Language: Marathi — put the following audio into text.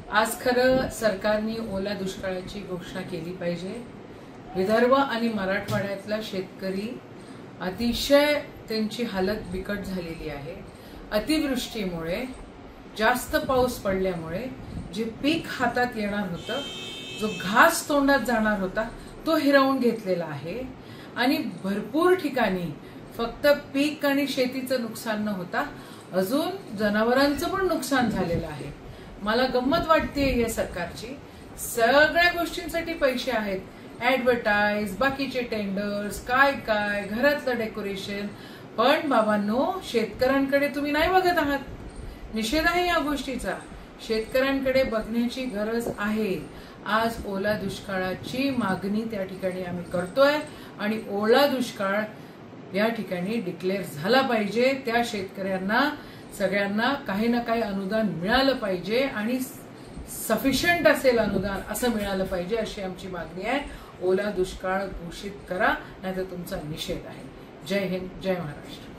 आज खरं सरकारने ओला दुष्काळाची घोषणा केली पाहिजे। विदर्भ आणि मराठवाड्यातला शेतकरी अतिशय त्यांची हालत बिकट झालेली आहे। अतिवृष्टीमुळे जास्त पाऊस पडल्यामुळे जे पीक हातात येणार होतं, जो घास तोंडात जाणार होता, तो हिरावून घेतलेला आहे आणि भरपूर ठिकाणी फक्त पीक आणि शेतीचं नुकसान न होता अजून जनावरांचं पण नुकसान झालेलं आहे। मला गंमत वाटते या सरकारची, सगळ्या गोष्टींसाठी पैसे आहेत, ऍडव्हर्टाइज, बाकीचे टेंडर्स, काय काय घरातलं डेकोरेशन, पण बाबांनो शेतकऱ्यांकडे तुम्ही नाही बघत आहात। निषेध आहे या गोष्टीचा, शेतकऱ्यांकडे बघण्याची गरज आहे। आज ओला दुष्काळाची मागणी त्या ठिकाणी आम्ही करतोय आणि ओला दुष्काळ या ठिकाणी डिक्लेअर झाला पाहिजे। त्या शेतकऱ्यांना सगळ्यांना काही ना काही अनुदान मिळालं पाहिजे आणि सफिशियंट असेल अनुदान असं मिळालं पाहिजे, अशी आमची मागणी आहे। ओला दुष्काळ घोषित करा, नाहीतर तुमचा निषेध आहे। जय हिंद, जय महाराष्ट्र।